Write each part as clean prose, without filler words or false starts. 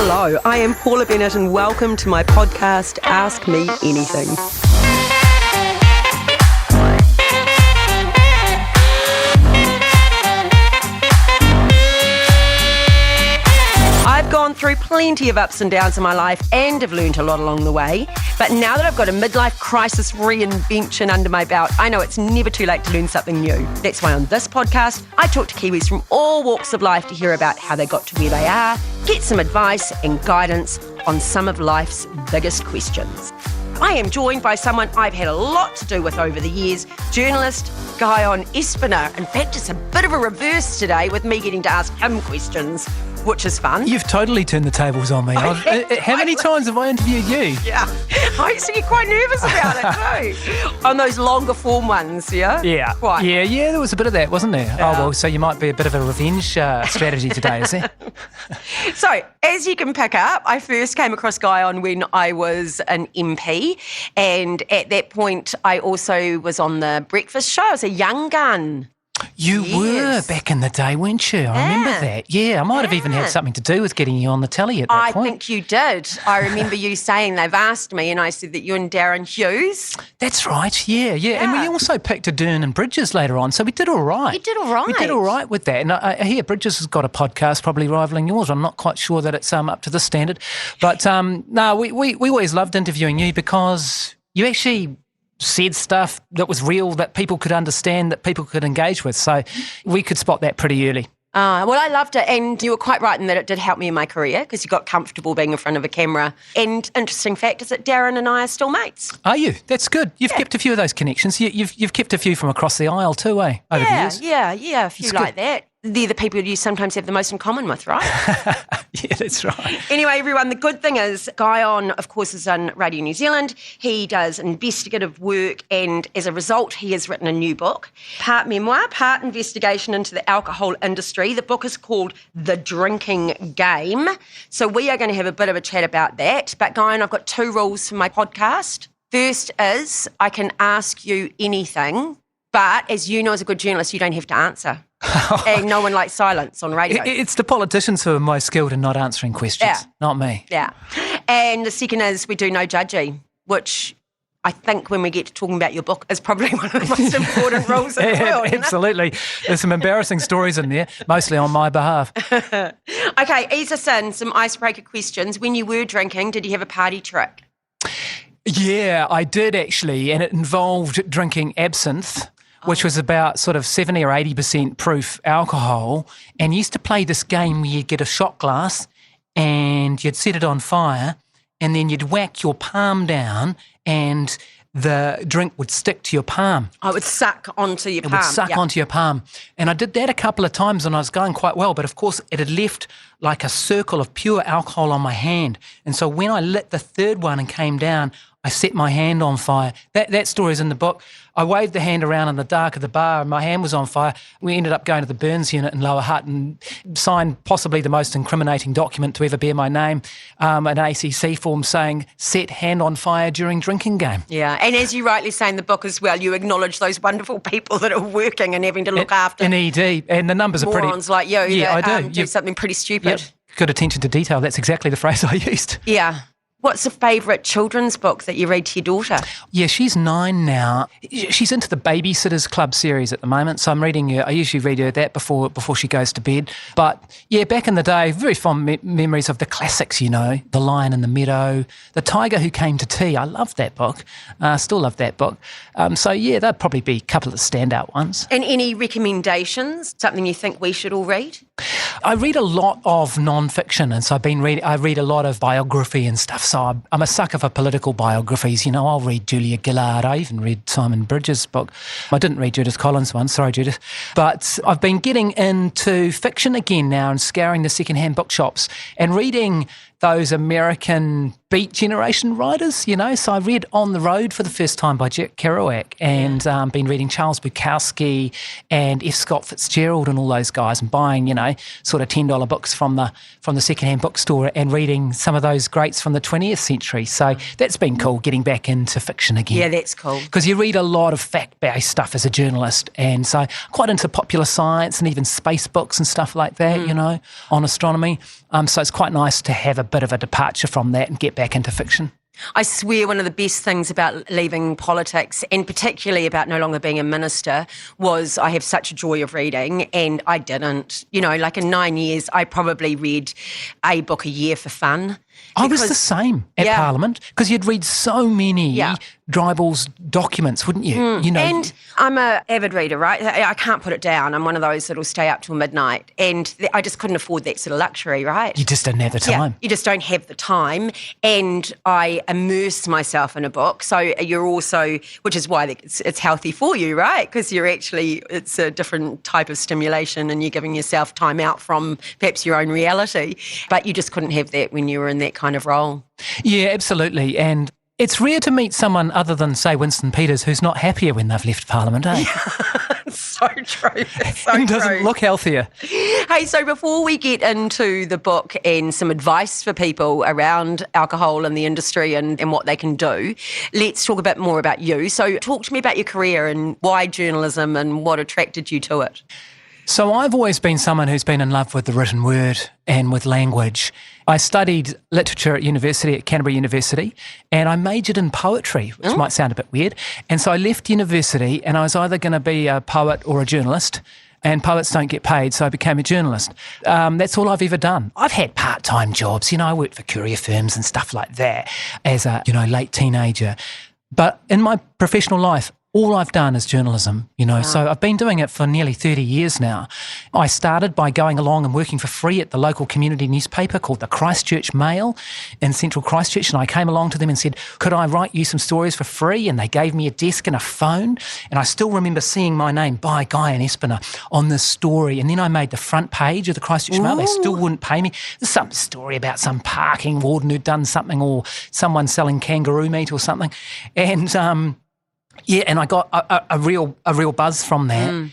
Hello, I am Paula Bennett and welcome to my podcast, Ask Me Anything. I've gone through plenty of ups and downs in my life and have learned a lot along the way. But now that I've got a midlife crisis reinvention under my belt, I know it's never too late to learn something new. That's why on this podcast, I talk to Kiwis from all walks of life to hear about how they got to where they are, get some advice and guidance on some of life's biggest questions. I am joined by someone I've had a lot to do with over the years, journalist Guyon Espiner. In fact, it's a bit of a reverse today with me getting to ask him questions, which is fun. You've totally turned the tables on me. How many times have I interviewed you? Yeah, I used to get quite nervous about it too. On those longer form ones, yeah? Yeah. Quite. Yeah, there was a bit of that, wasn't there? Yeah. Oh, well, so you might be a bit of a revenge strategy today, is there? So, as you can pick up, I first came across Guyon when I was an MP, and at that point I also was on the breakfast show. I was a young gun. You were back in the day, weren't you? I remember that. Yeah, I might have even had something to do with getting you on the telly at that point. I think you did. I remember you saying they've asked me, and I said that you and Darren Hughes. That's right, yeah. And we also picked a Dern and Bridges later on, so we did all right. You did all right. We did all right with that. And I hear Bridges has got a podcast probably rivaling yours. I'm not quite sure that it's up to the standard. But no, we always loved interviewing you because you actually said stuff that was real, that people could understand, that people could engage with. So we could spot that pretty early. Well, I loved it, and you were quite right in that it did help me in my career because you got comfortable being in front of a camera. And interesting fact is that Darren and I are still mates. Are you? That's good. You've kept a few of those connections. You've kept a few from across the aisle too, eh? Over the years. Yeah, a few like that. They're the people you sometimes have the most in common with, right? Yeah, that's right. Anyway, everyone, the good thing is Guyon, of course, is on Radio New Zealand. He does investigative work, and as a result, he has written a new book, part memoir, part investigation into the alcohol industry. The book is called The Drinking Game. So we are going to have a bit of a chat about that. But Guyon, I've got 2 rules for my podcast. First is I can ask you anything, but as you know as a good journalist, you don't have to answer. And no one likes silence on radio. It's the politicians who are most skilled in not answering questions, not me. Yeah. And the second is we do no judging, which I think when we get to talking about your book is probably one of the most important rules in the world. Absolutely. There's some embarrassing stories in there, mostly on my behalf. Okay, ease us in, some icebreaker questions. When you were drinking, did you have a party trick? Yeah, I did actually, and it involved drinking absinthe, which was about sort of 70 or 80% proof alcohol, and used to play this game where you'd get a shot glass and you'd set it on fire and then you'd whack your palm down and the drink would stick to your palm. Oh, it would suck onto your palm. It would suck onto your palm. And I did that a couple of times and I was going quite well, but of course it had left like a circle of pure alcohol on my hand. And so when I lit the third one and came down, I set my hand on fire. That story's in the book. I waved the hand around in the dark of the bar and my hand was on fire. We ended up going to the Burns unit in Lower Hutt and signed possibly the most incriminating document to ever bear my name, an ACC form saying, set hand on fire during drinking game. Yeah, and as you rightly say in the book as well, you acknowledge those wonderful people that are working and having to look after an ED, and the numbers are pretty... morons like you that do something pretty stupid. Yep. Good attention to detail. That's exactly the phrase I used. Yeah. What's a favourite children's book that you read to your daughter? Yeah, she's 9 now. She's into the Babysitters Club series at the moment, so I'm reading her. I usually read her that before she goes to bed. But yeah, back in the day, very fond memories of the classics, you know, The Lion in the Meadow, The Tiger Who Came to Tea. I loved that book. Still love that book. So yeah, that'd probably be a couple of standout ones. And any recommendations? Something you think we should all read? I read a lot of non-fiction, and so I read a lot of biography and stuff. So I'm a sucker for political biographies. You know, I'll read Julia Gillard. I even read Simon Bridges' book. I didn't read Judith Collins' one. Sorry, Judith. But I've been getting into fiction again now and scouring the secondhand bookshops and reading those American Beat Generation writers, you know. So I read On the Road for the first time by Jack Kerouac and been reading Charles Bukowski and F. Scott Fitzgerald and all those guys and buying, you know, sort of $10 books from the secondhand bookstore and reading some of those greats from the 20th century. So that's been cool, getting back into fiction again. Yeah, that's cool. Because you read a lot of fact-based stuff as a journalist, and so quite into popular science and even space books and stuff like that, on astronomy. So it's quite nice to have a bit of a departure from that and get back into fiction. I swear one of the best things about leaving politics, and particularly about no longer being a minister, was I have such a joy of reading, and I didn't. Like in 9 years, I probably read a book a year for fun. I was the same at Parliament, because you'd read so many dry balls documents, wouldn't you? And I'm an avid reader, right? I can't put it down. I'm one of those that'll stay up till midnight, and I just couldn't afford that sort of luxury, right? You just didn't have the time. Yeah, you just don't have the time, and I immerse myself in a book. So you're also, which is why it's healthy for you, right? Because it's a different type of stimulation, and you're giving yourself time out from perhaps your own reality. But you just couldn't have that when you were in that kind of role. Yeah, absolutely. And it's rare to meet someone other than, say, Winston Peters who's not happier when they've left Parliament, eh? So true. And doesn't look healthier. Hey, so before we get into the book and some advice for people around alcohol and the industry and what they can do, let's talk a bit more about you. So talk to me about your career and why journalism and what attracted you to it. So I've always been someone who's been in love with the written word and with language. I studied literature at Canterbury University, and I majored in poetry, which might sound a bit weird. And so I left university, and I was either going to be a poet or a journalist, and poets don't get paid, so I became a journalist. That's all I've ever done. I've had part-time jobs. I worked for courier firms and stuff like that as a late teenager. But in my professional life, all I've done is journalism, so I've been doing it for nearly 30 years now. I started by going along and working for free at the local community newspaper called the Christchurch Mail in central Christchurch, and I came along to them and said, could I write you some stories for free? And they gave me a desk and a phone, and I still remember seeing my name by Guyon Espiner on this story, and then I made the front page of the Christchurch Mail. They still wouldn't pay me. There's some story about some parking warden who'd done something, or someone selling kangaroo meat or something, and and I got a real buzz from that.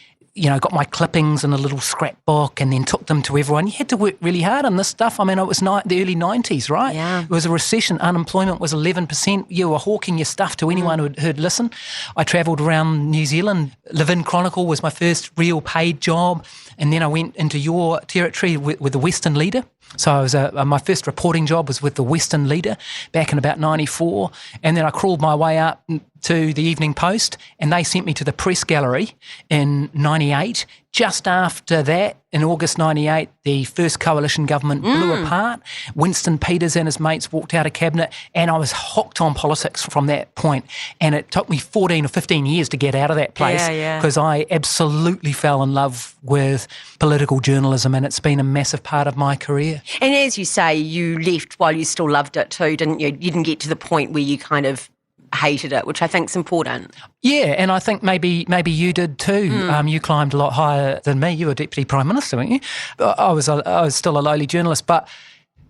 Got my clippings in a little scrapbook and then took them to everyone. You had to work really hard on this stuff. I mean, it was the early 90s, right? Yeah. It was a recession. Unemployment was 11%. You were hawking your stuff to anyone who'd listen. I travelled around New Zealand. Live-In Chronicle was my first real paid job. And then I went into your territory with the Western Leader. So I was my first reporting job was with the Western Leader back in about 94. And then I crawled my way up to the Evening Post, and they sent me to the Press Gallery in 98. Just after that, in August 98, the first coalition government blew apart. Winston Peters and his mates walked out of cabinet, and I was hooked on politics from that point. And it took me 14 or 15 years to get out of that place because I absolutely fell in love with political journalism, and it's been a massive part of my career. And as you say, you left while you still loved it too, didn't you? You didn't get to the point where you kind of hated it, which I think is important. Yeah, and I think maybe you did too. You climbed a lot higher than me. You were Deputy Prime Minister, weren't you? I was still a lowly journalist, but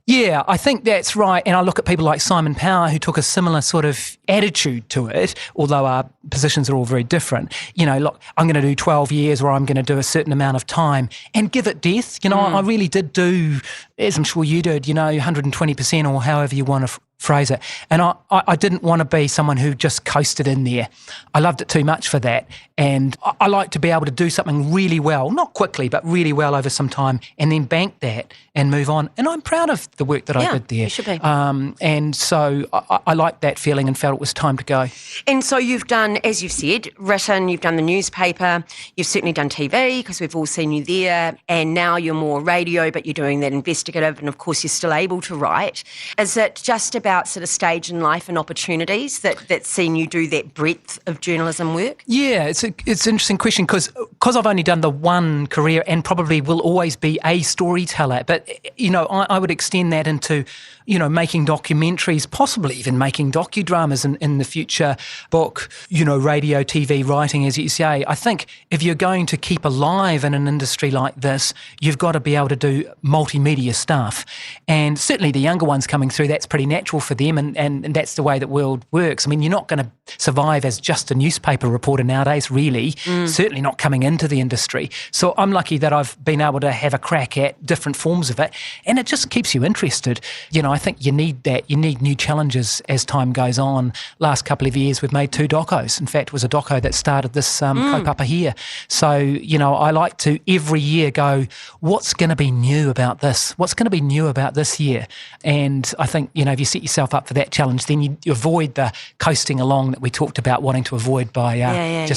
yeah, I think that's right. And I look at people like Simon Power, who took a similar sort of attitude to it, although our positions are all very different. Look, I'm going to do 12 years or I'm going to do a certain amount of time and give it death. I really did do, as I'm sure you did, 120% or however you want to phrase it. And I didn't want to be someone who just coasted in there. I loved it too much for that. And I like to be able to do something really well, not quickly, but really well over some time, and then bank that and move on. And I'm proud of the work that I did there. You should be. And so I liked that feeling and felt it was time to go. And so you've done, as you've said, written, you've done the newspaper, you've certainly done TV because we've all seen you there, and now you're more radio, but you're doing that investigative, and of course you're still able to write. Is it just about sort of stage in life and opportunities that's seen you do that breadth of journalism work? Yeah, it's an interesting question because I've only done the one career and probably will always be a storyteller. But, I would extend that into, making documentaries, possibly even making docudramas in the future, book, radio, TV, writing, as you say. I think if you're going to keep alive in an industry like this, you've got to be able to do multimedia stuff. And certainly the younger ones coming through, that's pretty natural for them, and that's the way the world works. I mean, you're not going to survive as just a newspaper reporter nowadays, really, certainly not coming into the industry. So I'm lucky that I've been able to have a crack at different forms of it, and it just keeps you interested. You know, I think you need that. You need new challenges as time goes on. Last couple of years, we've made 2 docos. In fact, it was a doco that started this kaupapa here. So, you know, I like to every year go, what's going to be new about this? What's going to be new about this year? And I think, you know, if you set yourself up for that challenge, then you avoid the coasting along that we talked about wanting to avoid by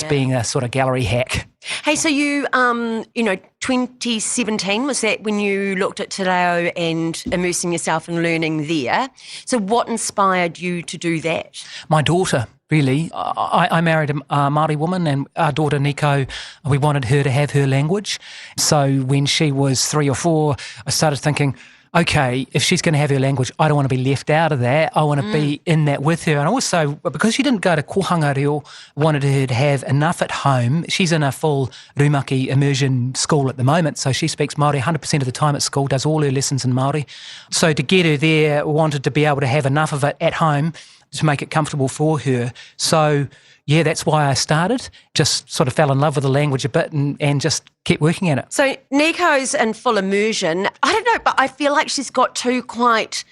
being a sort of gallery hack. Hey, so you, 2017, was that when you looked at Te Reo and immersing yourself in learning there? So what inspired you to do that? My daughter, really. I married a Māori woman, and our daughter Nico, we wanted her to have her language. So when she was 3 or 4, I started thinking, okay, if she's going to have her language, I don't want to be left out of that. I want to be in that with her. And also, because she didn't go to kohanga reo, wanted her to have enough at home. She's in a full Rumaki immersion school at the moment, so she speaks Māori 100% of the time at school, does all her lessons in Māori. So to get her there, wanted to be able to have enough of it at home to make it comfortable for her. So, yeah, that's why I started. Just sort of fell in love with the language a bit and just kept working at it. So Nico's in full immersion. I don't know, but I feel like she's got 2 quite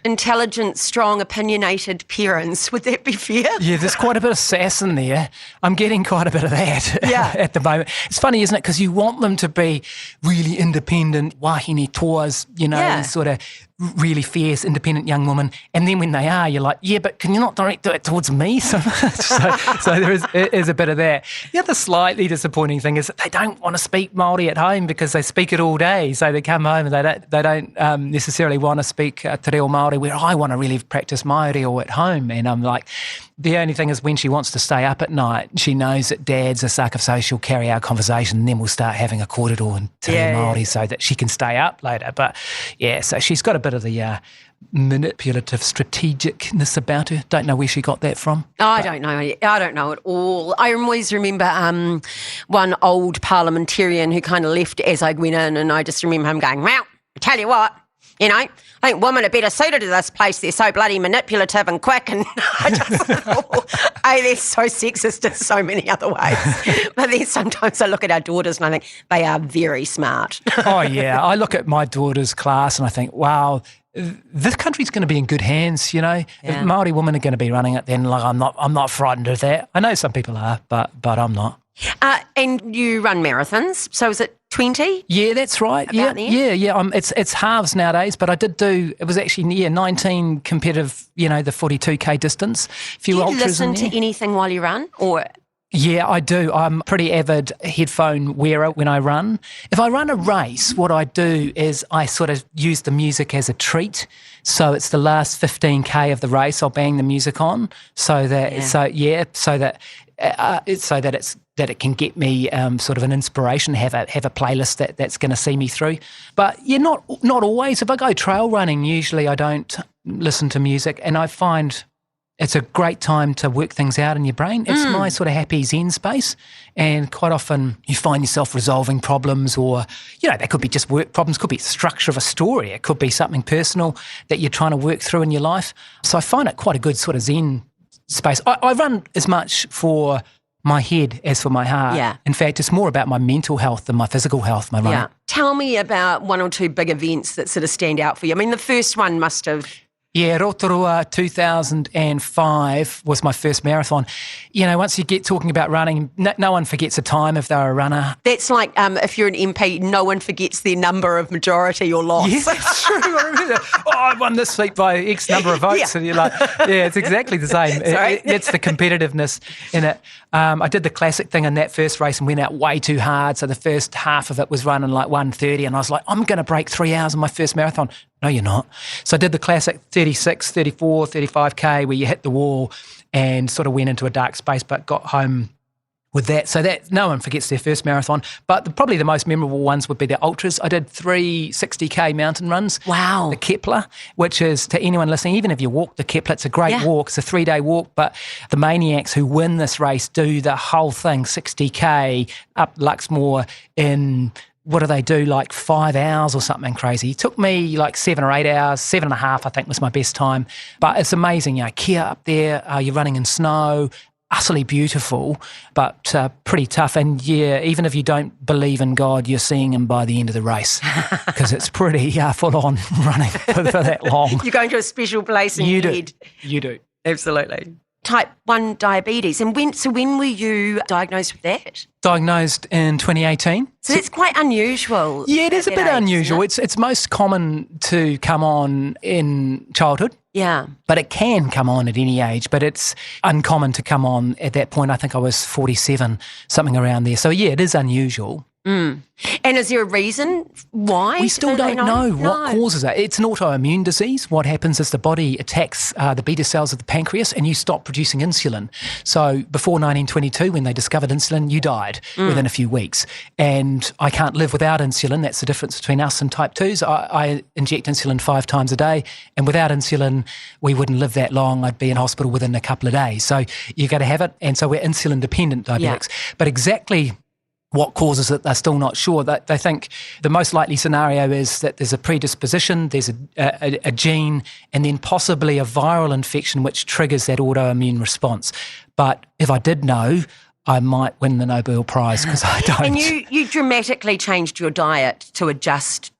intelligent, strong, opinionated parents. Would that be fair? Yeah, there's quite a bit of sass in there. I'm getting quite a bit of that at the moment. It's funny, isn't it? Because you want them to be really independent, wahine toas, you know, sort of really fierce, independent young woman. And then when they are, you're like, yeah, but can you not direct it towards me so much? So there is a bit of that. The other slightly disappointing thing is that they don't want to speak Māori at home because they speak it all day. So they come home and they don't necessarily want to speak Te Reo Māori, where I want to really practice my reo at home. And I'm like, the only thing is when she wants to stay up at night, she knows that Dad's a sucker, so she'll carry our conversation, and then we'll start having a kōrero in Te Reo Māori so that she can stay up later. But yeah, so she's got a bit of the manipulative strategicness about her. Don't know where she got that from. I don't know at all. I always remember one old parliamentarian who kind of left as I went in, and I just remember him going, well, I tell you what, you know, I think women are better suited to this place. They're so bloody manipulative and quick, and I just thought, they're so sexist in so many other ways. But then sometimes I look at our daughters and I think they are very smart. Oh yeah, I look at my daughter's class and I think, wow, this country's going to be in good hands, you know. If Māori women are going to be running it, then like, I'm not frightened of that. I know some people are, but I'm not. And you run marathons, so is it 20? Yeah, that's right. Yeah. It's halves nowadays, but I did do. It was actually 19 competitive. You know, the 42k distance. Do you listen to anything while you run, or? Yeah, I do. I'm a pretty avid headphone wearer when I run. If I run a race, what I do is I sort of use the music as a treat. So it's the last 15k of the race, I'll bang the music on so that it can get me sort of an inspiration, have a playlist that's going to see me through. But yeah, not always. If I go trail running, usually I don't listen to music, and I find it's a great time to work things out in your brain. It's my sort of happy zen space, and quite often you find yourself resolving problems, or, you know, that could be just work problems, could be the structure of a story, it could be something personal that you're trying to work through in your life. So I find it quite a good sort of zen space. I run as much for my head as for my heart. Yeah. In fact, it's more about my mental health than my physical health, my running. Yeah. Tell me about 1 or 2 big events that sort of stand out for you. I mean, the first one must have... Yeah, Rotorua 2005 was my first marathon. You know, once you get talking about running, no one forgets a time if they're a runner. That's like if you're an MP, no one forgets their number of majority or loss. Yeah, that's true. I remember, I won this seat by X number of votes. And you're like, yeah, it's exactly the same. It's the competitiveness in it. I did the classic thing in that first race and went out way too hard. So the first half of it was running like 1:30, and I was like, I'm going to break 3 hours in my first marathon. No, you're not. So I did the classic 36, 34, 35K where you hit the wall and sort of went into a dark space, but got home with that. So that no one forgets their first marathon. But probably the most memorable ones would be the ultras. I did 3 60K mountain runs. Wow. The Kepler, which is, to anyone listening, even if you walk the Kepler, it's a great walk. It's a 3-day walk. But the maniacs who win this race do the whole thing, 60K up Luxmore in what do they do, like 5 hours or something crazy. It took me like 7 or 8 hours, 7.5 I think was my best time. But it's amazing, Kia up there, you're running in snow, utterly beautiful, but pretty tough. And even if you don't believe in God, you're seeing him by the end of the race because it's pretty full on running for that long. You're going to a special place in your head. You do. Absolutely. Type 1 diabetes. And when were you diagnosed with that? Diagnosed in 2018. So it's quite unusual. Yeah, it is a bit unusual. It's most common to come on in childhood. Yeah. But it can come on at any age, but it's uncommon to come on at that point. I think I was 47, something around there. So, yeah, it is unusual. Mm. And is there a reason why? We still don't know what causes it. It's an autoimmune disease. What happens is the body attacks the beta cells of the pancreas and you stop producing insulin. So before 1922, when they discovered insulin, you died within a few weeks. And I can't live without insulin. That's the difference between us and type 2s. I inject insulin 5 times a day, and without insulin, we wouldn't live that long. I'd be in hospital within a couple of days. So you got to have it. And so we're insulin-dependent diabetics. Yeah. But exactly what causes it, they're still not sure. They think the most likely scenario is that there's a predisposition, there's a gene, and then possibly a viral infection which triggers that autoimmune response. But if I did know, I might win the Nobel Prize because I don't. And you dramatically changed your diet to adjust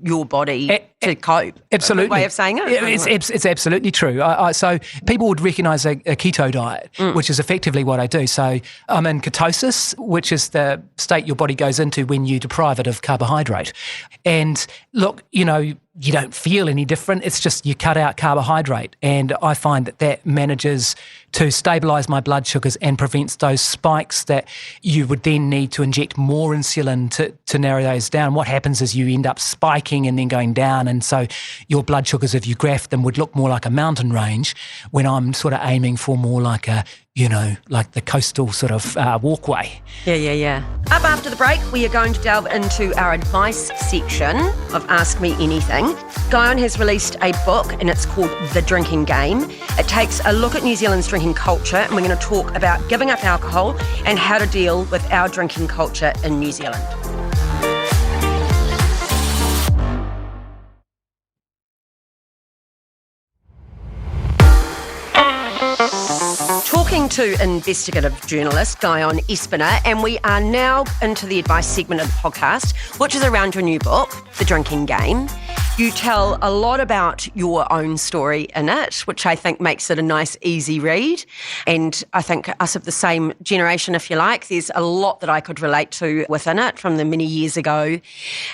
your body to cope. Absolutely. A good way of saying it. It's absolutely true. So people would recognise a keto diet, which is effectively what I do. So I'm in ketosis, which is the state your body goes into when you deprive it of carbohydrate. And look, you don't feel any different. It's just you cut out carbohydrate. And I find that manages to stabilise my blood sugars and prevents those spikes that you would then need to inject more insulin to narrow those down. What happens is you end up spiking and then going down. And so your blood sugars, if you graph them, would look more like a mountain range when I'm sort of aiming for more like like the coastal sort of walkway. Yeah. Up after the break, we are going to delve into our advice section of Ask Me Anything. Guyon has released a book and it's called The Drinking Game. It takes a look at New Zealand's drinking culture, and we're going to talk about giving up alcohol and how to deal with our drinking culture in New Zealand. Talking to investigative journalist Guyon Espiner, and we are now into the advice segment of the podcast, which is around your new book, The Drinking Game. You tell a lot about your own story in it, which I think makes it a nice, easy read. And I think us of the same generation, if you like, there's a lot that I could relate to within it from the many years ago.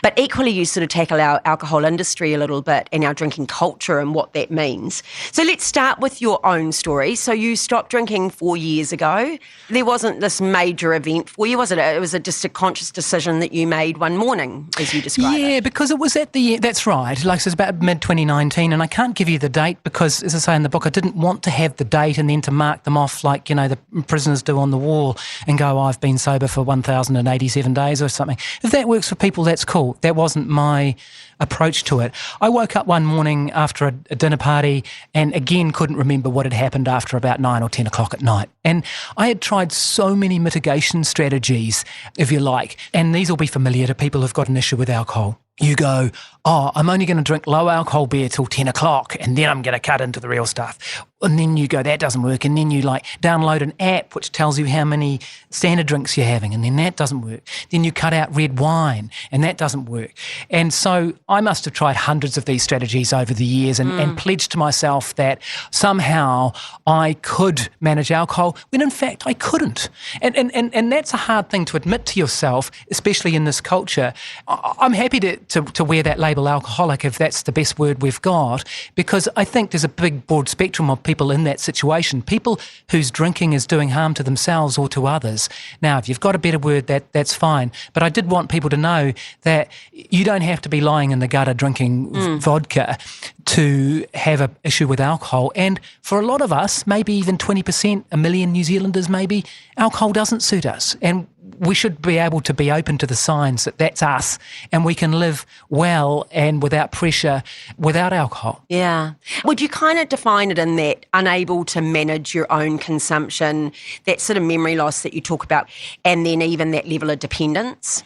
But equally, you sort of tackle our alcohol industry a little bit and our drinking culture and what that means. So let's start with your own story. So you stopped drinking 4 years ago. There wasn't this major event for you, was it? It was just a conscious decision that you made one morning, as you described it. Yeah, because it was at the, that's right. Like, so it's about mid-2019, and I can't give you the date because, as I say in the book, I didn't want to have the date and then to mark them off like, the prisoners do on the wall and go, I've been sober for 1,087 days or something. If that works for people, that's cool. That wasn't my approach to it. I woke up one morning after a dinner party and again couldn't remember what had happened after about 9 or 10 o'clock at night. And I had tried so many mitigation strategies, if you like, and these will be familiar to people who've got an issue with alcohol. You go, I'm only going to drink low alcohol beer till 10 o'clock and then I'm going to cut into the real stuff. And then you go, that doesn't work. And then you download an app which tells you how many standard drinks you're having, and then that doesn't work. Then you cut out red wine and that doesn't work. And so I must have tried hundreds of these strategies over the years and pledged to myself that somehow I could manage alcohol when in fact I couldn't. And that's a hard thing to admit to yourself, especially in this culture. I'm happy to wear that label alcoholic, if that's the best word we've got, because I think there's a big broad spectrum of people in that situation, people whose drinking is doing harm to themselves or to others. Now, if you've got a better word, that's fine. But I did want people to know that you don't have to be lying in the gutter drinking vodka to have an issue with alcohol. And for a lot of us, maybe even 20%, 1 million New Zealanders maybe, alcohol doesn't suit us. And we should be able to be open to the signs that that's us and we can live well and without pressure without alcohol. Yeah. Would you kind of define it in that unable to manage your own consumption, that sort of memory loss that you talk about, and then even that level of dependence?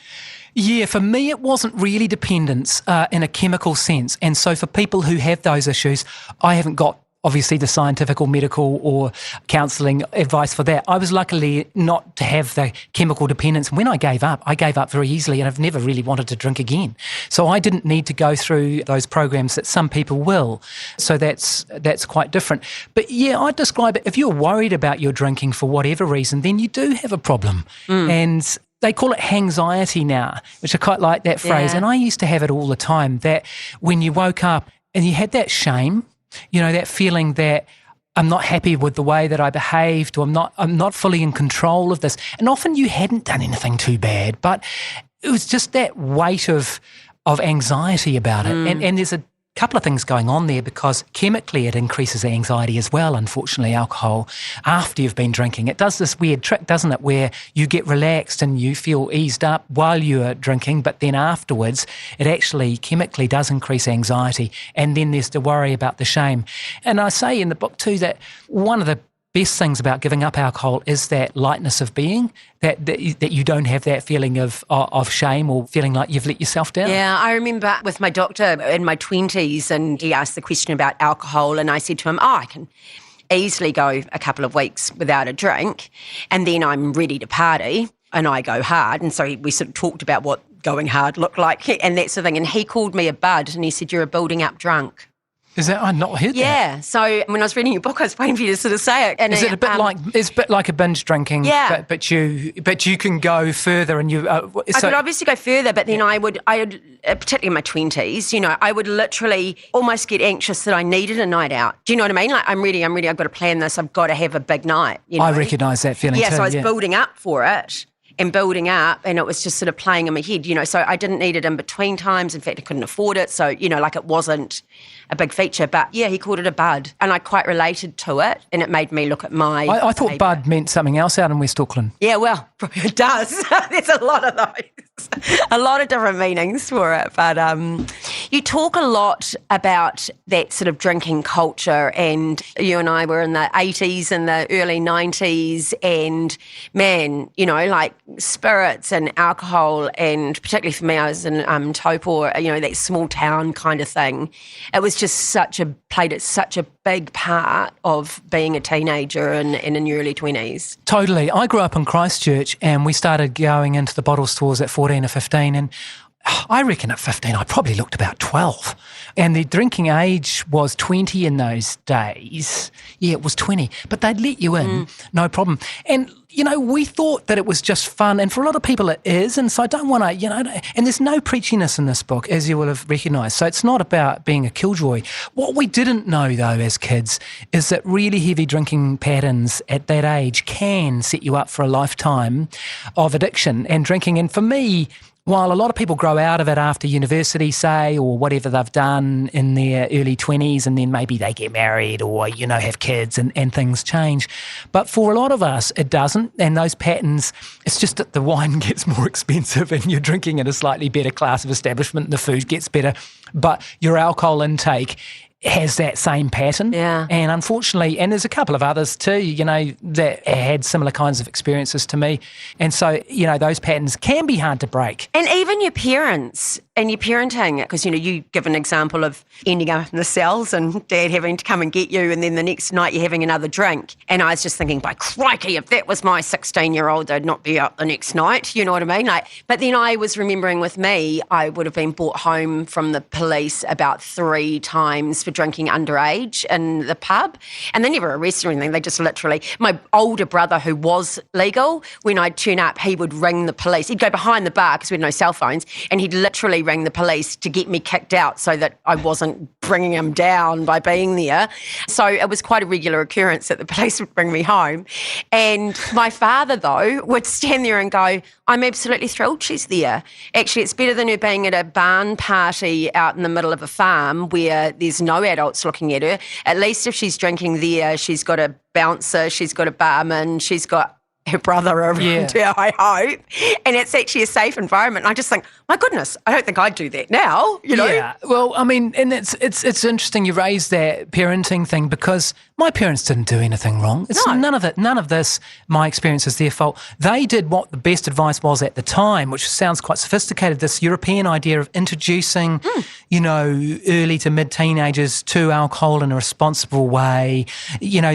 Yeah, for me, it wasn't really dependence in a chemical sense. And so for people who have those issues, I haven't got obviously the scientific or medical or counselling advice for that. I was luckily not to have the chemical dependence. When I gave up very easily, and I've never really wanted to drink again. So I didn't need to go through those programs that some people will. So that's quite different. But yeah, I'd describe it, if you're worried about your drinking for whatever reason, then you do have a problem. And they call it hangxiety now, which I quite like that phrase. Yeah. And I used to have it all the time, that when you woke up and you had that shame, you know, that feeling that I'm not happy with the way that I behaved, or I'm not fully in control of this. And often you hadn't done anything too bad, but it was just that weight of anxiety about it. And there's a couple of things going on there, because chemically it increases anxiety as well, unfortunately, alcohol, after you've been drinking. It does this weird trick, doesn't it, where you get relaxed and you feel eased up while you're drinking, but then afterwards it actually chemically does increase anxiety, and then there's the worry about the shame. And I say in the book too that one of the best things about giving up alcohol is that lightness of being, that you don't have that feeling of shame or feeling like you've let yourself down. Yeah, I remember with my doctor in my 20s, and he asked the question about alcohol, and I said to him, I can easily go a couple of weeks without a drink, and then I'm ready to party, and I go hard. And so we sort of talked about what going hard looked like and that sort of thing, and he called me a bud, and he said, you're a building up drunk. Is that? I've not heard that. Yeah. So when I was reading your book, I was waiting for you to sort of say it. And is it a bit like a binge drinking? Yeah. But you can go further, and you. I could obviously go further, but then I would, particularly in my 20s, you know, I would literally almost get anxious that I needed a night out. Do you know what I mean? Like, I'm ready. I've got to plan this. I've got to have a big night. You know? I recognise that feeling too. Yeah. So I was building up for it. And building up, and it was just sort of playing in my head, you know, so I didn't need it in between times. In fact, I couldn't afford it. So, you know, like, it wasn't a big feature. But yeah, he called it a bud, and I quite related to it, and it made me look at my I thought bud meant something else out in West Auckland. Yeah, well, it does. There's a lot of those, a lot of different meanings for it. But you talk a lot about that sort of drinking culture, and you and I were in the 80s and the early 90s, and man, you know, like spirits and alcohol, and particularly for me, I was in Taupo, you know, that small town kind of thing. It was just played such a big part of being a teenager and in your early 20s. Totally. I grew up in Christchurch, and we started going into the bottle stores at 14 or 15, and I reckon at 15 I probably looked about 12. And the drinking age was 20 in those days. Yeah, it was 20. But they'd let you in, no problem. And, you know, we thought that it was just fun. And for a lot of people it is. And so I don't want to, you know, and there's no preachiness in this book, as you will have recognised. So it's not about being a killjoy. What we didn't know, though, as kids, is that really heavy drinking patterns at that age can set you up for a lifetime of addiction and drinking. And for me, while a lot of people grow out of it after university, say, or whatever they've done in their early 20s, and then maybe they get married or, you know, have kids and things change. But for a lot of us, it doesn't. And those patterns, it's just that the wine gets more expensive and you're drinking in a slightly better class of establishment and the food gets better. But your alcohol intake has that same pattern. Yeah. And unfortunately, and there's a couple of others too, you know, that had similar kinds of experiences to me. And so, you know, those patterns can be hard to break. And even your parents and your parenting, because, you know, you give an example of ending up in the cells and Dad having to come and get you, and then the next night you're having another drink. And I was just thinking, by crikey, if that was my 16-year-old, they'd not be up the next night, you know what I mean? Like, but then I was remembering with me, I would have been brought home from the police about 3 times for drinking underage in the pub, and they never arrested or anything. They just literally, my older brother, who was legal, when I'd turn up, he would ring the police. He'd go behind the bar because we had no cell phones, and he'd literally ring the police to get me kicked out so that I wasn't bringing him down by being there. So it was quite a regular occurrence that the police would bring me home. And my father, though, would stand there and go, I'm absolutely thrilled she's there. Actually, it's better than her being at a barn party out in the middle of a farm where there's no adults looking at her. At least if she's drinking there, she's got a bouncer, she's got a barman, she's got her brother around her, I hope. And it's actually a safe environment. And I just think, my goodness, I don't think I'd do that now, you know? Yeah, well, I mean, and it's interesting you raised that parenting thing because my parents didn't do anything wrong. It's none of this, my experience, is their fault. They did what the best advice was at the time, which sounds quite sophisticated, this European idea of introducing, early to mid-teenagers to alcohol in a responsible way.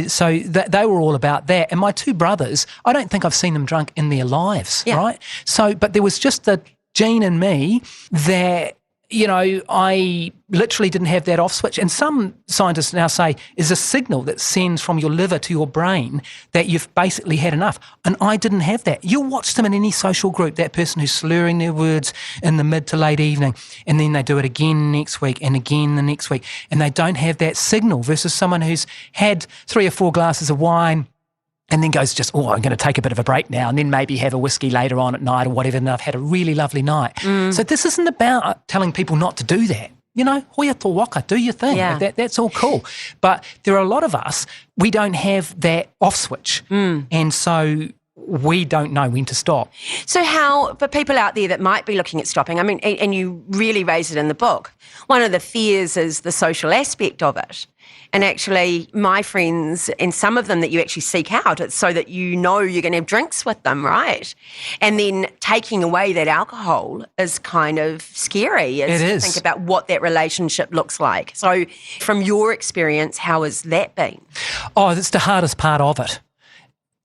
So they were all about that. And my two brothers, I don't think I've seen them drunk in their lives, right? So, but there was just the gene in me that, I literally didn't have that off switch. And some scientists now say is a signal that sends from your liver to your brain that you've basically had enough. And I didn't have that. You'll watch them in any social group, that person who's slurring their words in the mid to late evening, and then they do it again next week and again the next week, and they don't have that signal versus someone who's had 3 or 4 glasses of wine and then goes I'm going to take a bit of a break now and then maybe have a whiskey later on at night or whatever, and I've had a really lovely night. So this isn't about telling people not to do that. Hoia tō waka, do your thing. Yeah. That's all cool. But there are a lot of us, we don't have that off switch. And so we don't know when to stop. So how, for people out there that might be looking at stopping, I mean, and you really raise it in the book, one of the fears is the social aspect of it. And actually, my friends, and some of them that you actually seek out, it's so that you're going to have drinks with them, right? And then taking away that alcohol is kind of scary. It is. Think about what that relationship looks like. So from your experience, how has that been? Oh, that's the hardest part of it.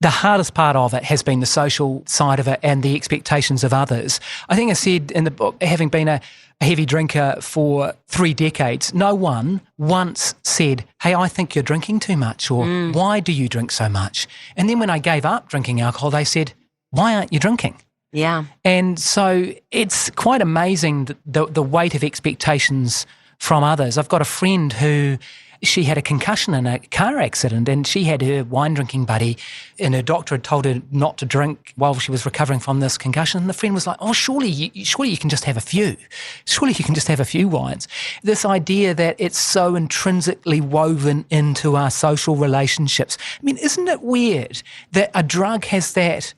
The hardest part of it has been the social side of it and the expectations of others. I think I said in the book, having been a heavy drinker for 3 decades, no one once said, hey, I think you're drinking too much, or why do you drink so much? And then when I gave up drinking alcohol, they said, why aren't you drinking? Yeah. And so it's quite amazing the weight of expectations from others. I've got a friend who, she had a concussion in a car accident, and she had her wine drinking buddy, and her doctor had told her not to drink while she was recovering from this concussion. And the friend was like, oh, surely you can just have a few. Surely you can just have a few wines. This idea that it's so intrinsically woven into our social relationships. I mean, isn't it weird that a drug has that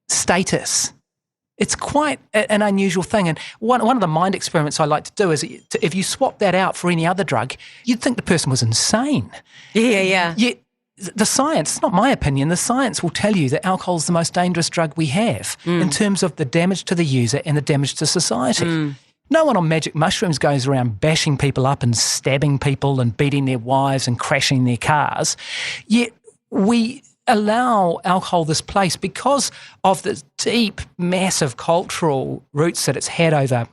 status? It's quite an unusual thing. And one of the mind experiments I like to do is if you swap that out for any other drug, you'd think the person was insane. Yeah. Yet the science, it's not my opinion, the science will tell you that alcohol is the most dangerous drug we have in terms of the damage to the user and the damage to society. No one on magic mushrooms goes around bashing people up and stabbing people and beating their wives and crashing their cars. Yet we allow alcohol this place because of the deep, massive cultural roots that it's had over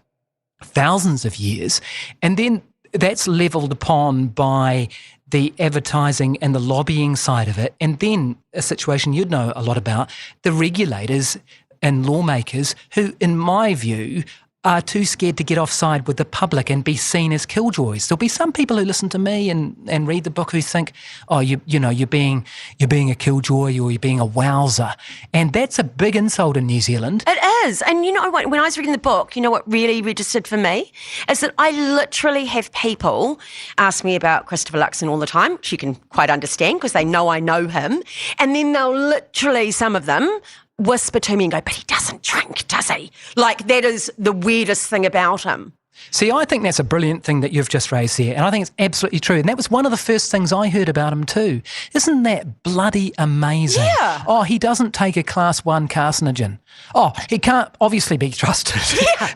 thousands of years. And then that's levelled upon by the advertising and the lobbying side of it. And then a situation you'd know a lot about, the regulators and lawmakers who, in my view, are too scared to get offside with the public and be seen as killjoys. There'll be some people who listen to me and read the book who think, oh, you're being a killjoy, or you're being a wowser. And that's a big insult in New Zealand. It is. And you know what, when I was reading the book, you know what really registered for me is that I literally have people ask me about Christopher Luxon all the time, which you can quite understand because they know I know him. And then they'll literally, some of them, whisper to me and go, but he doesn't drink, does he? Like, that is the weirdest thing about him. See, I think that's a brilliant thing that you've just raised there, and I think it's absolutely true. And that was one of the first things I heard about him too. Isn't that bloody amazing? Yeah. Oh, he doesn't take a class 1 carcinogen. Oh, he can't obviously be trusted. Yeah.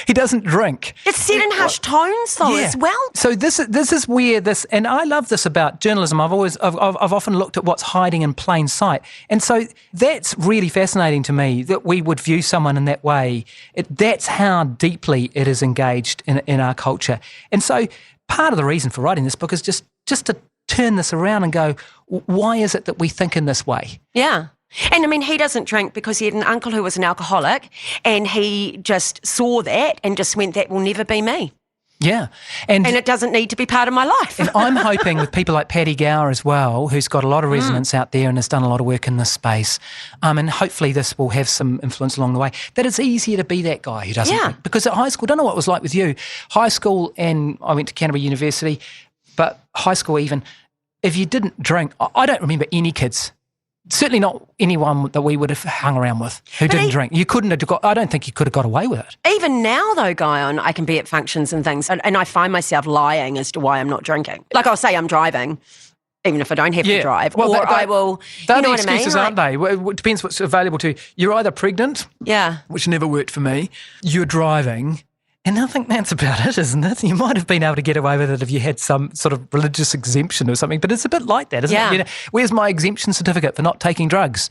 He doesn't drink. It's said in hushed tones though as well. So this is where this, and I love this about journalism. I've often looked at what's hiding in plain sight. And so that's really fascinating to me, that we would view someone in that way. That's how deeply it is engaged in our culture. And so part of the reason for writing this book is just to turn this around and go, why is it that we think in this way? Yeah. And I mean, he doesn't drink because he had an uncle who was an alcoholic, and he just saw that and just went, that will never be me. Yeah. And it doesn't need to be part of my life. And I'm hoping with people like Paddy Gower as well, who's got a lot of resonance out there and has done a lot of work in this space, and hopefully this will have some influence along the way, that it's easier to be that guy who doesn't drink. Because at high school, I don't know what it was like with you, high school, and I went to Canterbury University, but high school even, if you didn't drink, I don't remember any kids Certainly not anyone that we would have hung around with who didn't drink. You couldn't have got, I don't think you could have got away with it. Even now, though, Guyon, I can be at functions and things, and I find myself lying as to why I'm not drinking. Like, I'll say I'm driving, even if I don't have to drive. Well, or I will, they're you know the what I mean? excuses, aren't they? Well, it depends what's available to you. You're either pregnant, which never worked for me, you're driving, and I think that's about it, isn't it? You might have been able to get away with it if you had some sort of religious exemption or something, but it's a bit like that, isn't it? You know, where's my exemption certificate for not taking drugs?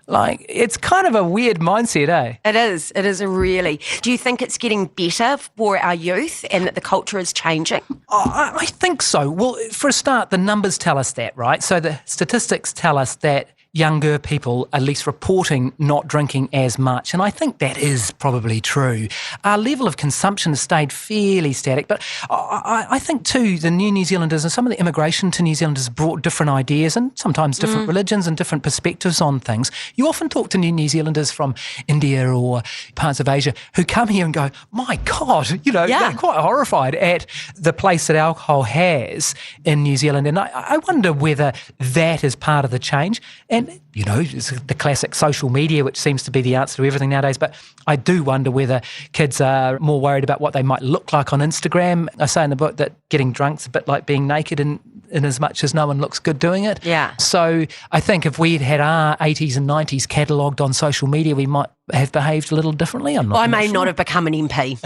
Like, it's kind of a weird mindset, eh? It is. It is a really. Do you think it's getting better for our youth and that the culture is changing? I think so. Well, for a start, the numbers tell us that, right? So the statistics tell us that younger people at least reporting not drinking as much, and I think that is probably true. Our level of consumption has stayed fairly static, but I think too the new New Zealanders and some of the immigration to New Zealand has brought different ideas and sometimes different religions and different perspectives on things. You often talk to New Zealanders from India or parts of Asia who come here and go, my God, they're quite horrified at the place that alcohol has in New Zealand, and I wonder whether that is part of the change. And, it's the classic social media, which seems to be the answer to everything nowadays. But I do wonder whether kids are more worried about what they might look like on Instagram. I say in the book that getting drunk's a bit like being naked in as much as no one looks good doing it. Yeah. So I think if we'd had our 80s and 90s catalogued on social media, we might have behaved a little differently. I may not have become an MP.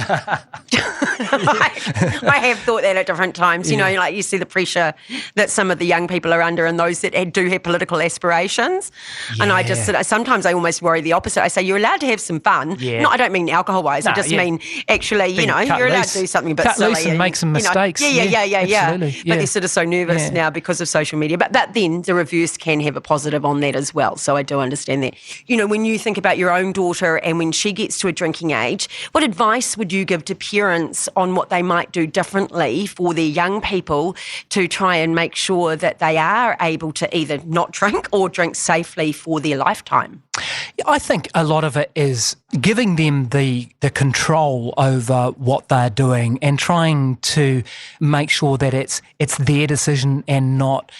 I have thought that at different times. Like you see the pressure that some of the young people are under and those that do have political aspirations. Yeah. And I just sometimes I almost worry the opposite. I say you're allowed to have some fun. Yeah. No, I don't mean alcohol-wise. I just mean actually, you're allowed to do something a bit silly. Cut loose and make some mistakes. Yeah. But they're sort of so nervous now because of social media. But then the reverse can have a positive on that as well. So I do understand that. When you think about your own daughter and when she gets to a drinking age, what advice would you give to parents on what they might do differently for their young people to try and make sure that they are able to either not drink or drink safely for their lifetime? I think a lot of it is giving them the control over what they're doing and trying to make sure that it's their decision and not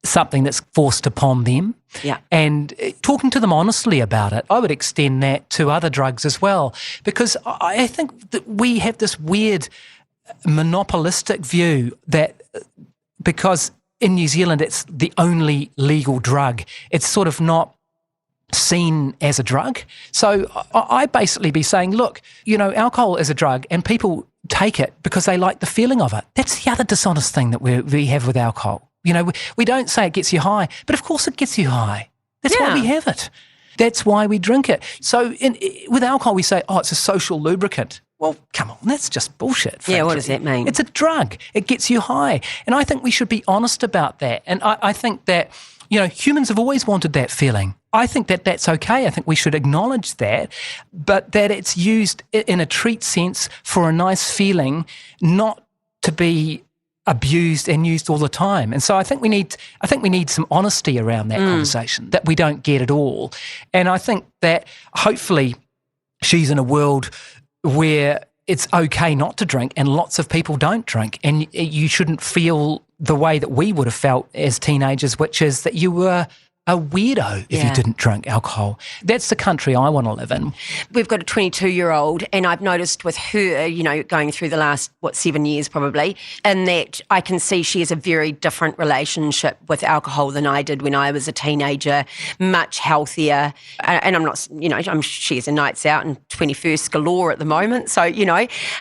something that's forced upon them. Yeah. And talking to them honestly about it. I would extend that to other drugs as well, because I think that we have this weird monopolistic view that because in New Zealand it's the only legal drug, it's sort of not seen as a drug. So I basically be saying, look, alcohol is a drug and people take it because they like the feeling of it. That's the other dishonest thing that we have with alcohol. We don't say it gets you high, but of course it gets you high. That's why we have it. That's why we drink it. So with alcohol we say, it's a social lubricant. Well, come on, that's just bullshit. Frankly. Yeah, what does that mean? It's a drug. It gets you high. And I think we should be honest about that. And I think that, humans have always wanted that feeling. I think that that's okay. I think we should acknowledge that, but that it's used in a treat sense for a nice feeling, not to be abused and used all the time. And so I think we need some honesty around that conversation that we don't get at all. And I think that hopefully she's in a world where it's okay not to drink and lots of people don't drink, and you shouldn't feel the way that we would have felt as teenagers, which is that you were a weirdo if you didn't drink alcohol. That's the country I want to live in. We've got a 22-year-old, and I've noticed with her, going through the last, 7 years probably, and that I can see she has a very different relationship with alcohol than I did when I was a teenager, much healthier. And I'm not, she has a nights out and 21st galore at the moment. So,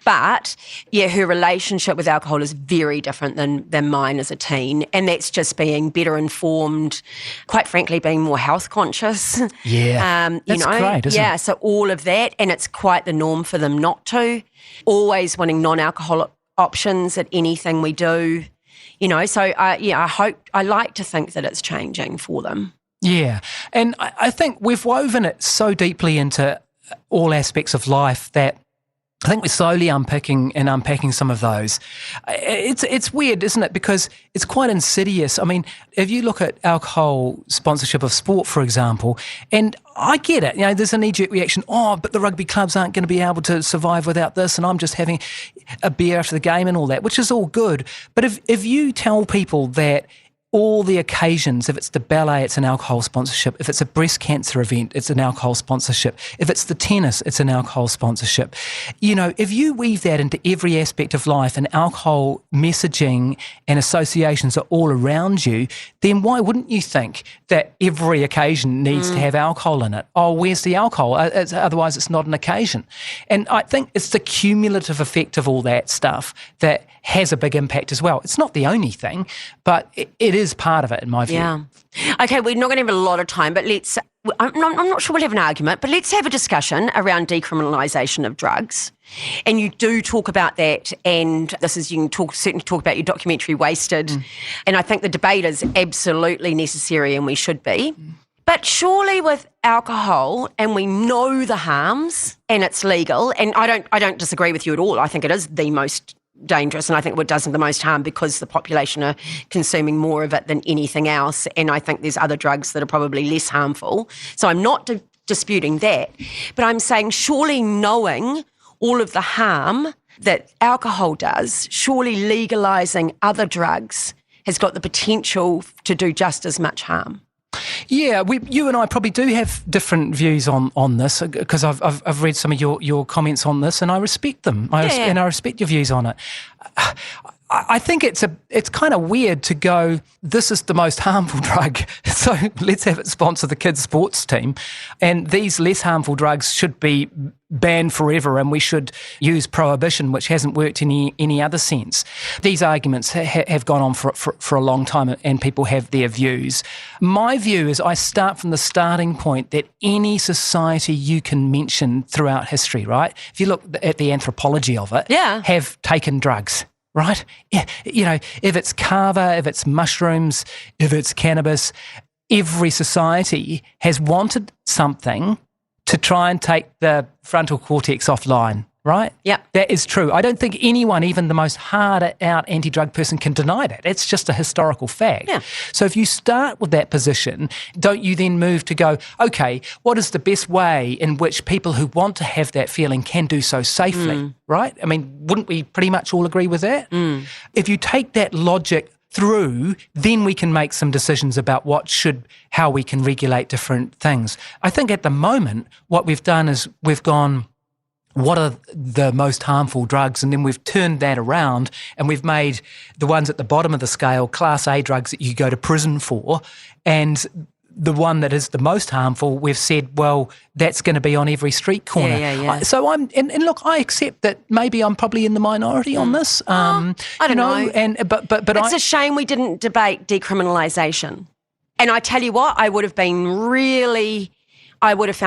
but her relationship with alcohol is very different than mine as a teen. And that's just being better informed, quite frankly, being more health conscious. Yeah, that's great, isn't it? So all of that, and it's quite the norm for them not to. Always wanting non-alcoholic options at anything we do, So I like to think that it's changing for them. Yeah, and I think we've woven it so deeply into all aspects of life that I think we're slowly unpacking some of those. It's weird, isn't it? Because it's quite insidious. I mean, if you look at alcohol sponsorship of sport, for example, and I get it, there's a knee-jerk reaction, but the rugby clubs aren't going to be able to survive without this, and I'm just having a beer after the game and all that, which is all good. But if you tell people that all the occasions, if it's the ballet, it's an alcohol sponsorship. If it's a breast cancer event, it's an alcohol sponsorship. If it's the tennis, it's an alcohol sponsorship. If you weave that into every aspect of life and alcohol messaging and associations are all around you, then why wouldn't you think that every occasion needs to have alcohol in it? Oh, where's the alcohol? Otherwise, it's not an occasion. And I think it's the cumulative effect of all that stuff that has a big impact as well. It's not the only thing, but it is part of it in my view. Yeah. Okay, we're not going to have a lot of time, but I'm not sure we'll have an argument, but let's have a discussion around decriminalisation of drugs. And you do talk about that, and you can certainly talk about your documentary Wasted. And I think the debate is absolutely necessary, and we should be. But surely with alcohol, and we know the harms, and it's legal, and I don't disagree with you at all. I think it is the most dangerous, and I think it does the most harm because the population are consuming more of it than anything else, and I think there's other drugs that are probably less harmful. So I'm not disputing that, but I'm saying surely knowing all of the harm that alcohol does, surely legalising other drugs has got the potential to do just as much harm. Yeah, you and I probably do have different views on this because I've read some of your comments on this and I respect them. And I respect your views on it. I think it's kind of weird to go, this is the most harmful drug, so let's have it sponsor the kids' sports team, and these less harmful drugs should be banned forever and we should use prohibition, which hasn't worked in any other sense. These arguments have gone on for a long time and people have their views. My view is I start from the starting point that any society you can mention throughout history, right? If you look at the anthropology of it, have taken drugs. Right? If it's kava, if it's mushrooms, if it's cannabis, every society has wanted something to try and take the frontal cortex offline, right? Yeah. That is true. I don't think anyone, even the most hard-out anti-drug person, can deny that. It's just a historical fact. Yeah. So if you start with that position, don't you then move to go, okay, what is the best way in which people who want to have that feeling can do so safely, right? I mean, wouldn't we pretty much all agree with that? If you take that logic through, then we can make some decisions about how we can regulate different things. I think at the moment, what we've done is we've gone, what are the most harmful drugs? And then we've turned that around and we've made the ones at the bottom of the scale Class A drugs that you go to prison for, and the one that is the most harmful, we've said, well, that's going to be on every street corner. Yeah. So and look, I accept that maybe I'm probably in the minority on this. I don't know. But it's a shame we didn't debate decriminalisation. And I tell you what, I would have found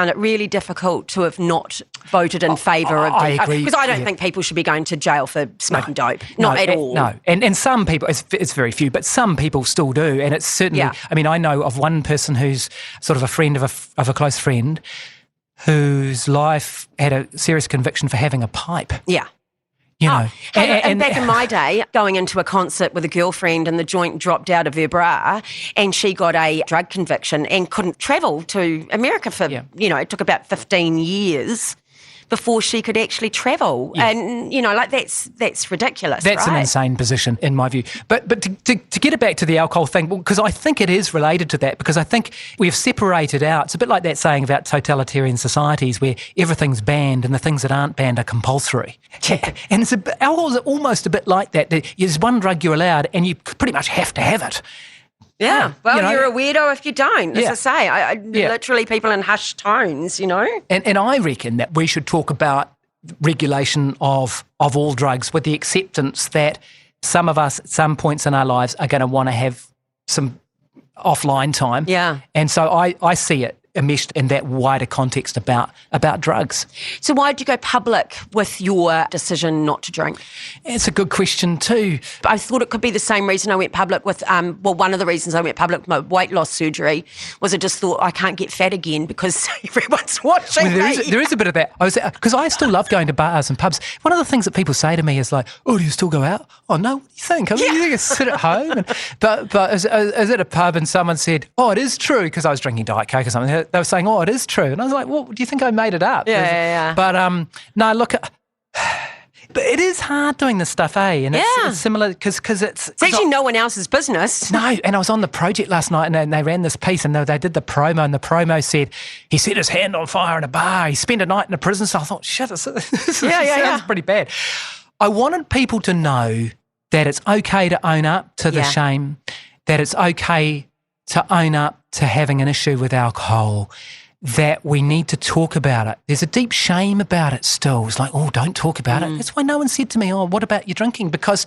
it really difficult to have not voted in favour of I agree. Because I don't think people should be going to jail for smoking dope. Not at all. No. And some people, it's very few, but some people still do. And it's certainly, I mean, I know of one person who's sort of a friend of a close friend whose life had a serious conviction for having a pipe. Yeah. And back in my day, going into a concert with a girlfriend and the joint dropped out of her bra and she got a drug conviction and couldn't travel to America for, it took about 15 years before she could actually travel. Yeah. And, that's ridiculous, That's an insane position, in my view. But to get it back to the alcohol thing, because I think it is related to that, because I think we've separated out, it's a bit like that saying about totalitarian societies where everything's banned and the things that aren't banned are compulsory. Yeah. And alcohol's almost a bit like that. There's one drug you're allowed and you pretty much have to have it. Yeah, well, you're a weirdo if you don't, as I say. Literally people in hushed tones, And I reckon that we should talk about regulation of all drugs with the acceptance that some of us at some points in our lives are going to want to have some offline time. Yeah. And so I see it enmeshed in that wider context about drugs. So why did you go public with your decision not to drink? It's a good question too. I thought it could be the same reason I went public with, one of the reasons I went public with my weight loss surgery was I just thought I can't get fat again because everyone's watching me. There is a bit of that. Because I still love going to bars and pubs. One of the things that people say to me is like, oh, do you still go out? Oh, no, what do you think? I mean, you think I sit at home? But I was at a pub and someone said, oh, it is true, because I was drinking Diet Coke or something. They were saying, oh, it is true. And I was like, well, do you think I made it up? Yeah. But no, look, But it is hard doing this stuff, eh? And it's similar because it's actually no one else's business. No, and I was on the project last night and they ran this piece and they did the promo, and the promo said he set his hand on fire in a bar, he spent a night in a prison. So I thought, shit, this sounds pretty bad. I wanted people to know that it's okay to own up to the shame, that it's okay to own up to having an issue with alcohol, that we need to talk about it. There's a deep shame about it still. It's like, oh, don't talk about it. That's why no one said to me, oh, what about your drinking? Because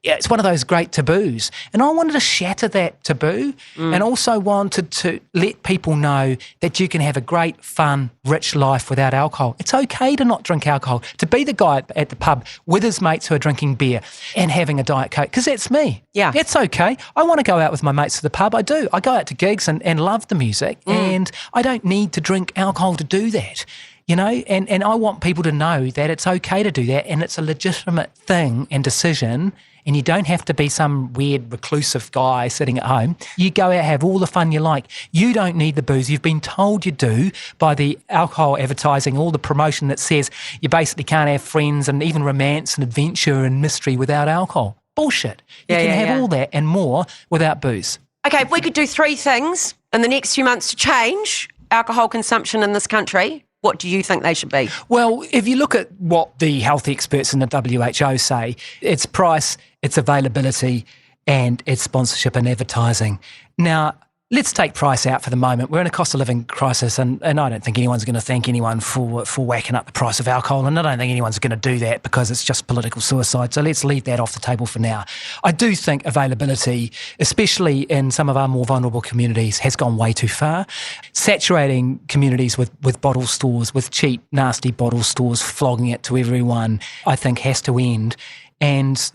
it's one of those great taboos. And I wanted to shatter that taboo and also wanted to let people know that you can have a great, fun, rich life without alcohol. It's okay to not drink alcohol, to be the guy at the pub with his mates who are drinking beer and having a Diet Coke, because that's me. Yeah. It's okay. I want to go out with my mates to the pub. I do. I go out to gigs and love the music and I don't need to drink alcohol to do that. You know, and I want people to know that it's okay to do that and it's a legitimate thing and decision, and you don't have to be some weird reclusive guy sitting at home. You go out, have all the fun you like. You don't need the booze. You've been told you do by the alcohol advertising, all the promotion that says you basically can't have friends and even romance and adventure and mystery without alcohol. Bullshit. You can have all that and more without booze. Okay, if we could do 3 things in the next few months to change alcohol consumption in this country, what do you think they should be? Well, if you look at what the health experts in the WHO say, it's price, it's availability, and it's sponsorship and advertising. Now, let's take price out for the moment. We're in a cost of living crisis, and I don't think anyone's going to thank anyone for whacking up the price of alcohol, and I don't think anyone's going to do that because it's just political suicide. So let's leave that off the table for now. I do think availability, especially in some of our more vulnerable communities, has gone way too far. Saturating communities with bottle stores, with cheap, nasty bottle stores, flogging it to everyone, I think has to end. And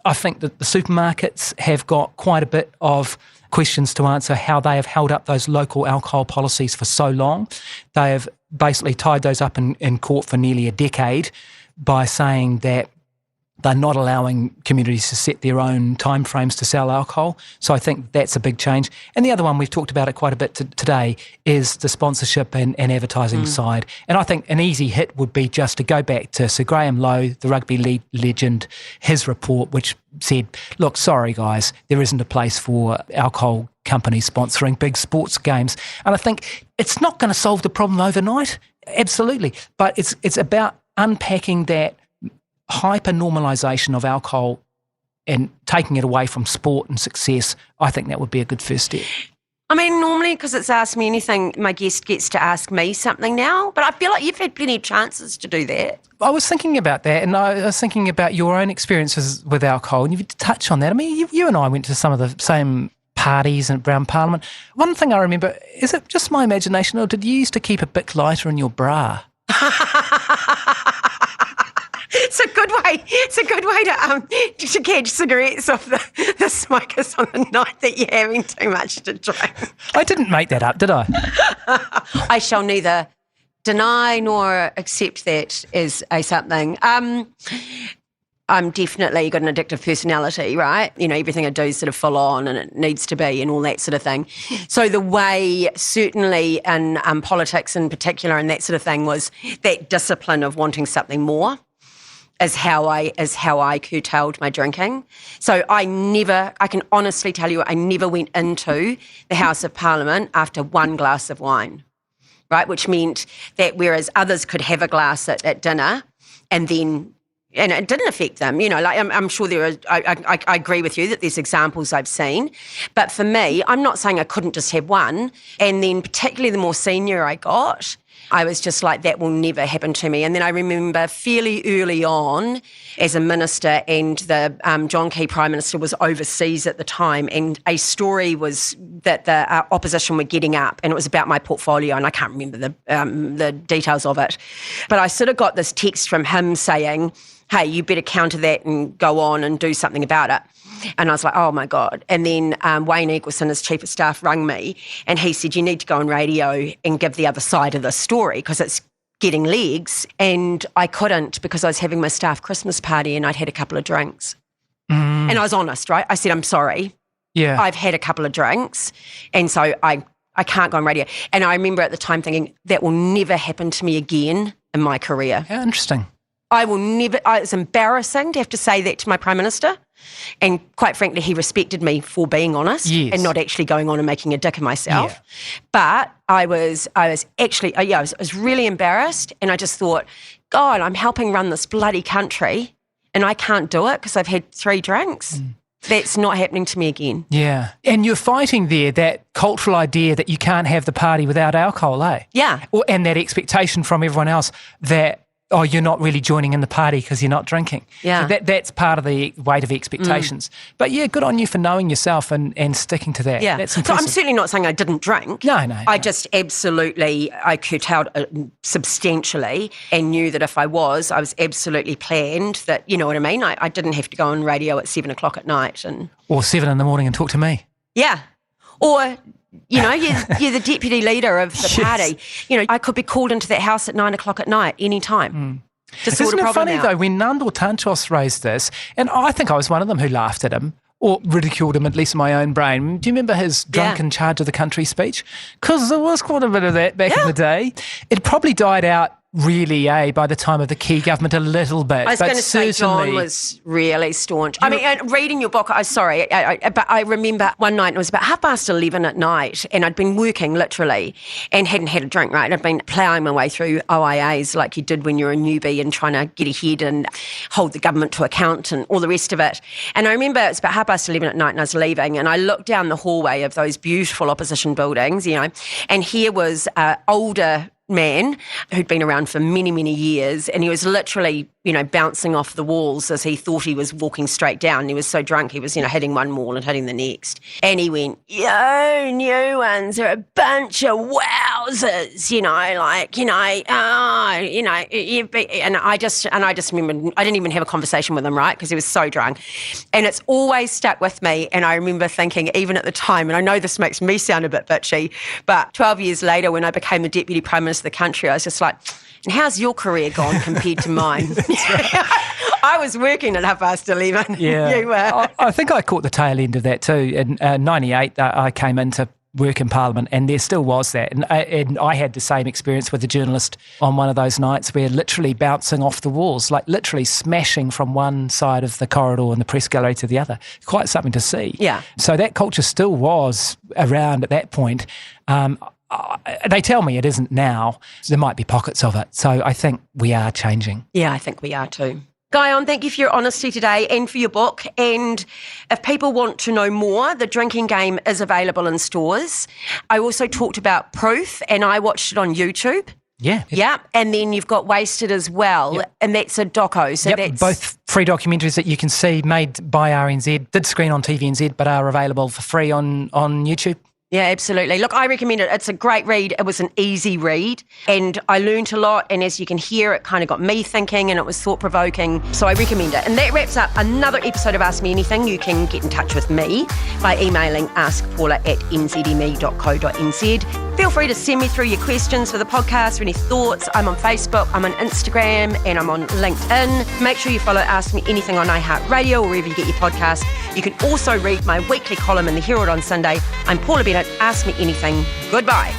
I think that the supermarkets have got quite a bit of questions to answer, how they have held up those local alcohol policies for so long. They have basically tied those up in court for nearly a decade by saying that they're not allowing communities to set their own timeframes to sell alcohol. So I think that's a big change. And the other one, we've talked about it quite a bit today, is the sponsorship and advertising side. And I think an easy hit would be just to go back to Sir Graham Lowe, the rugby legend, his report, which said, look, sorry guys, there isn't a place for alcohol companies sponsoring big sports games. And I think it's not going to solve the problem overnight, absolutely. But it's about unpacking that hyper-normalisation of alcohol and taking it away from sport and success. I think that would be a good first step. I mean, normally, because it's Ask Me Anything, my guest gets to ask me something now, but I feel like you've had plenty of chances to do that. I was thinking about that, and I was thinking about your own experiences with alcohol, and you've touched on that. I mean, you and I went to some of the same parties around Parliament. One thing I remember, is it just my imagination, or did you used to keep a Bic lighter in your bra? It's a good way. It's a good way to catch cigarettes off the smokers on the night that you're having too much to drink. I didn't make that up, did I? I shall neither deny nor accept that as a something. I'm definitely got an addictive personality, right? You know, everything I do is sort of full on and it needs to be and all that sort of thing. So the way, certainly in politics in particular and that sort of thing, was that discipline of wanting something more. Is how I curtailed my drinking. So I can honestly tell you, I never went into the House of Parliament after one glass of wine, right? Which meant that whereas others could have a glass at dinner and it didn't affect them, you know, like I'm sure there are, I agree with you that there's examples I've seen. But for me, I'm not saying I couldn't just have one. And then particularly the more senior I got, I was just like, that will never happen to me. And then I remember fairly early on as a minister, and the John Key Prime Minister was overseas at the time, and a story was that the opposition were getting up, and it was about my portfolio, and I can't remember the details of it. But I sort of got this text from him saying, hey, you better counter that and go on and do something about it. And I was like, oh, my God. And then Wayne Eggleston, his chief of staff, rang me and he said, you need to go on radio and give the other side of the story because it's getting legs. And I couldn't because I was having my staff Christmas party and I'd had a couple of drinks. And I was honest, right? I said, I'm sorry. Yeah, I've had a couple of drinks. And so I can't go on radio. And I remember at the time thinking, that will never happen to me again in my career. How interesting. I will never, it's embarrassing to have to say that to my Prime Minister. And quite frankly, he respected me for being honest and not actually going on and making a dick of myself. Yeah. But I was actually, I was really embarrassed, and I just thought, God, I'm helping run this bloody country and I can't do it because I've had 3 drinks. That's not happening to me again. Yeah. And you're fighting there that cultural idea that you can't have the party without alcohol, eh? Yeah. And that expectation from everyone else that, oh, you're not really joining in the party because you're not drinking. Yeah. So that's part of the weight of expectations. But yeah, good on you for knowing yourself and sticking to that. Yeah. That's impressive. So I'm certainly not saying I didn't drink. No. I just absolutely, I curtailed substantially and knew that if I was absolutely planned that, you know what I mean? I didn't have to go on radio at 7 o'clock at night. Or 7 in the morning and talk to me. Yeah. Or... You know, you're the deputy leader of the party. You know, I could be called into that house at 9 o'clock at night any time. Isn't it funny, though, when Nandor Tanchos raised this, and I think I was one of them who laughed at him or ridiculed him, at least in my own brain. Do you remember his drunken charge of the country speech? Because there was quite a bit of that back in the day. It probably died out really, by the time of the Key government a little bit. I was going to say John was really staunch. I mean, reading your book, but I remember one night, it was about 11:30 at night, and I'd been working literally and hadn't had a drink, right? I'd been ploughing my way through OIAs like you did when you're a newbie and trying to get ahead and hold the government to account and all the rest of it. And I remember it was about 11:30 at night and I was leaving, and I looked down the hallway of those beautiful opposition buildings, you know, and here was older man who'd been around for many, many years, and he was literally, you know, bouncing off the walls as he thought he was walking straight down. He was so drunk, he was, you know, hitting one wall and hitting the next. And he went, "Yo, new ones are a bunch of wowzers," you know, like, you know, and I just remember, I didn't even have a conversation with him, right, because he was so drunk. And it's always stuck with me, and I remember thinking, even at the time, and I know this makes me sound a bit bitchy, but 12 years later, when I became the Deputy Prime Minister of the country, I was just like, and how's your career gone compared to mine? I was working at 11:30. Yeah. You were. I think I caught the tail end of that too. In 98, I came into work in Parliament, and there still was that. And I had the same experience with a journalist on one of those nights where literally bouncing off the walls, like literally smashing from one side of the corridor in the press gallery to the other. Quite something to see. Yeah. So that culture still was around at that point. They tell me it isn't now. There might be pockets of it. So I think we are changing. Yeah, I think we are too. Guyon, thank you for your honesty today and for your book. And if people want to know more, The Drinking Game is available in stores. I also talked about Proof, and I watched it on YouTube. Yeah. Yeah, and then you've got Wasted as well, and that's a doco. So that's both free documentaries that you can see, made by RNZ, did screen on TVNZ, but are available for free on YouTube. Yeah, absolutely. Look, I recommend it. It's a great read. It was an easy read, and I learned a lot, and as you can hear, it kind of got me thinking, and it was thought-provoking, so I recommend it. And that wraps up another episode of Ask Me Anything. You can get in touch with me by emailing askpaula@nzherald.co.nz. Feel free to send me through your questions for the podcast or any thoughts. I'm on Facebook, I'm on Instagram, and I'm on LinkedIn. Make sure you follow Ask Me Anything on iHeartRadio or wherever you get your podcasts. You can also read my weekly column in the Herald on Sunday. I'm Paula Bennett. Ask Me Anything. Goodbye.